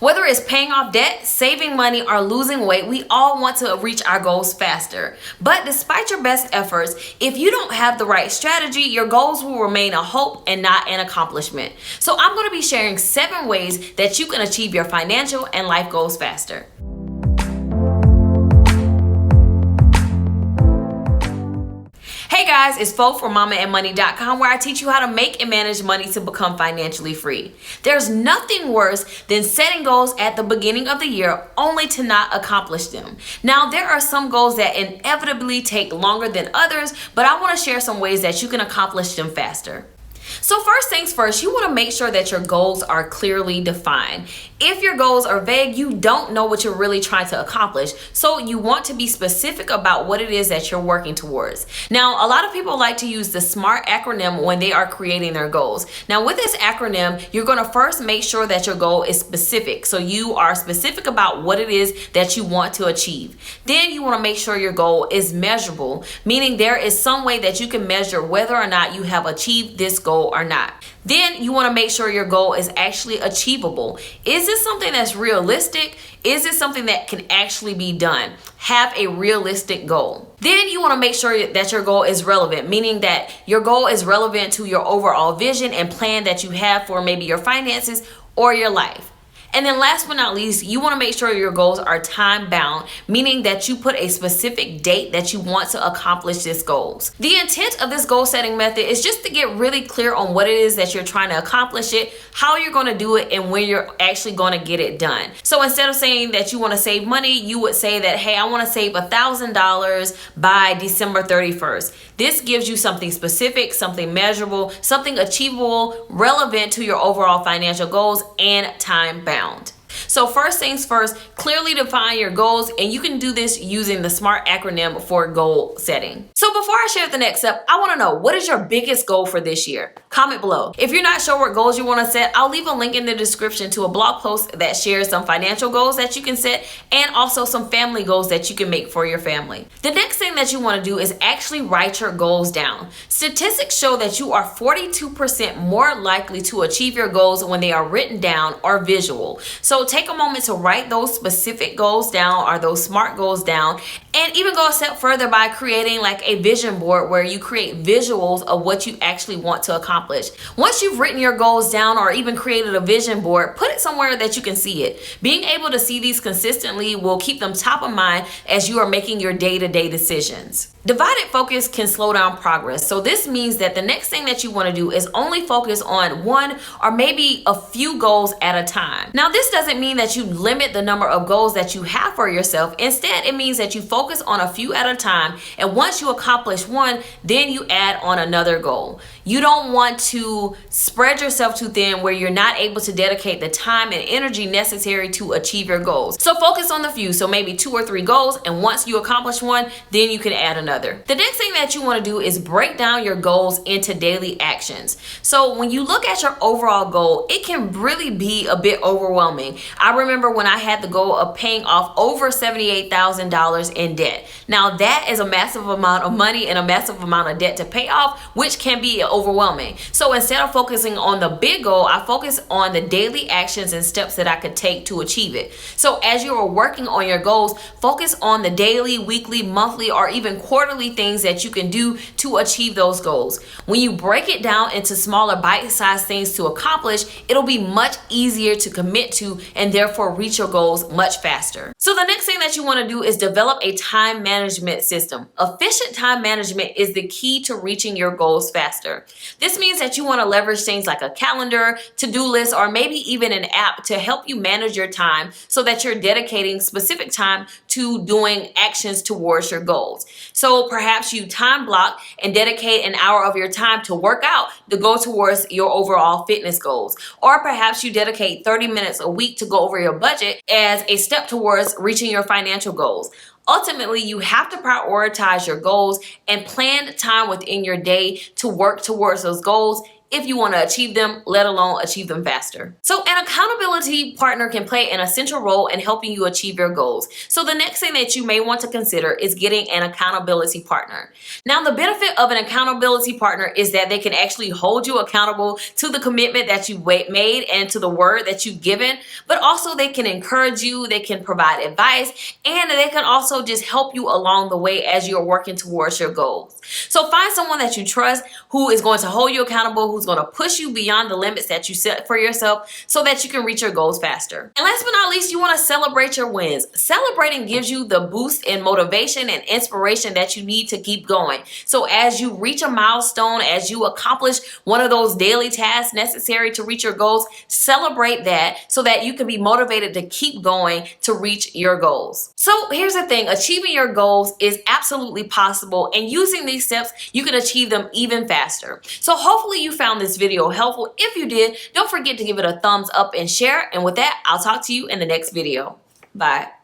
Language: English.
Whether it's paying off debt, saving money, or losing weight, we all want to reach our goals faster. But despite your best efforts, if you don't have the right strategy, your goals will remain a hope and not an accomplishment. So I'm going to be sharing 7 ways that you can achieve your financial and life goals faster. Hey guys, it's Fo from MamaAndMoney.com, where I teach you how to make and manage money to become financially free. There's nothing worse than setting goals at the beginning of the year only to not accomplish them. Now, there are some goals that inevitably take longer than others, but I want to share some ways that you can accomplish them faster. So first things first, you want to make sure that your goals are clearly defined. If your goals are vague, you don't know what you're really trying to accomplish. So you want to be specific about what it is that you're working towards. Now, a lot of people like to use the SMART acronym when they are creating their goals. Now, with this acronym, you're going to first make sure that your goal is specific. So you are specific about what it is that you want to achieve. Then you want to make sure your goal is measurable, meaning there is some way that you can measure whether or not you have achieved this goal or not. Then you want to make sure your goal is actually achievable. Is this something that's realistic? Is it something that can actually be done? Have a realistic goal. Then you want to make sure that your goal is relevant, meaning that your goal is relevant to your overall vision and plan that you have for maybe your finances or your life. And then last but not least, you want to make sure your goals are time bound, meaning that you put a specific date that you want to accomplish these goals. The intent of this goal setting method is just to get really clear on what it is that you're trying to accomplish it, how you're going to do it, and when you're actually going to get it done. So instead of saying that you want to save money, you would say that, hey, I want to save $1,000 by December 31st. This gives you something specific, something measurable, something achievable, relevant to your overall financial goals, and time bound. So first things first, clearly define your goals, and you can do this using the SMART acronym for goal setting. So before I share the next step, I want to know, what is your biggest goal for this year? Comment below. If you're not sure what goals you want to set, I'll leave a link in the description to a blog post that shares some financial goals that you can set and also some family goals that you can make for your family. The next thing that you want to do is actually write your goals down. Statistics show that you are 42% more likely to achieve your goals when they are written down or visual. So take a moment to write those specific goals down or those SMART goals down, and even go a step further by creating like a vision board where you create visuals of what you actually want to accomplish. Once you've written your goals down or even created a vision board, put it somewhere that you can see it. Being able to see these consistently will keep them top of mind as you are making your day-to-day decisions. Divided focus can slow down progress. So this means that the next thing that you want to do is only focus on one or maybe a few goals at a time. Now, this doesn't mean that you limit the number of goals that you have for yourself. Instead, it means that you focus on a few at a time, and once you accomplish one, then you add on another goal. You don't want to spread yourself too thin where you're not able to dedicate the time and energy necessary to achieve your goals. So focus on the few, so maybe 2 or 3 goals, and once you accomplish one, then you can add another. The next thing that you want to do is break down your goals into daily actions. So when you look at your overall goal, it can really be a bit overwhelming. I remember when I had the goal of paying off over $78,000 in debt. Now that is a massive amount of money and a massive amount of debt to pay off, which can be overwhelming. So instead of focusing on the big goal, I focus on the daily actions and steps that I could take to achieve it. So as you are working on your goals, focus on the daily, weekly, monthly, or even quarterly things that you can do to achieve those goals. When you break it down into smaller bite-sized things to accomplish, it'll be much easier to commit to and therefore reach your goals much faster. So the next thing that you want to do is develop a time management system. Efficient time management is the key to reaching your goals faster. This means that you want to leverage things like a calendar, to-do list, or maybe even an app to help you manage your time so that you're dedicating specific time to doing actions towards your goals. So perhaps you time block and dedicate an hour of your time to work out to go towards your overall fitness goals. Or perhaps you dedicate 30 minutes a week to go over your budget as a step towards reaching your financial goals. Ultimately, you have to prioritize your goals and plan time within your day to work towards those goals if you want to achieve them, let alone achieve them faster. So an accountability partner can play an essential role in helping you achieve your goals. So the next thing that you may want to consider is getting an accountability partner. Now, the benefit of an accountability partner is that they can actually hold you accountable to the commitment that you made and to the word that you've given, but also they can encourage you, they can provide advice, and they can also just help you along the way as you're working towards your goals. So find someone that you trust who is going to hold you accountable, who's going to push you beyond the limits that you set for yourself so that you can reach your goals faster. And last but not least, you want to celebrate your wins. Celebrating gives you the boost in motivation and inspiration that you need to keep going. So as you reach a milestone, as you accomplish one of those daily tasks necessary to reach your goals, celebrate that so that you can be motivated to keep going to reach your goals. So here's the thing, achieving your goals is absolutely possible, and using these steps, you can achieve them even faster. So hopefully you found this video helpful. If you did, don't forget to give it a thumbs up and share. And with that, I'll talk to you in the next video. Bye.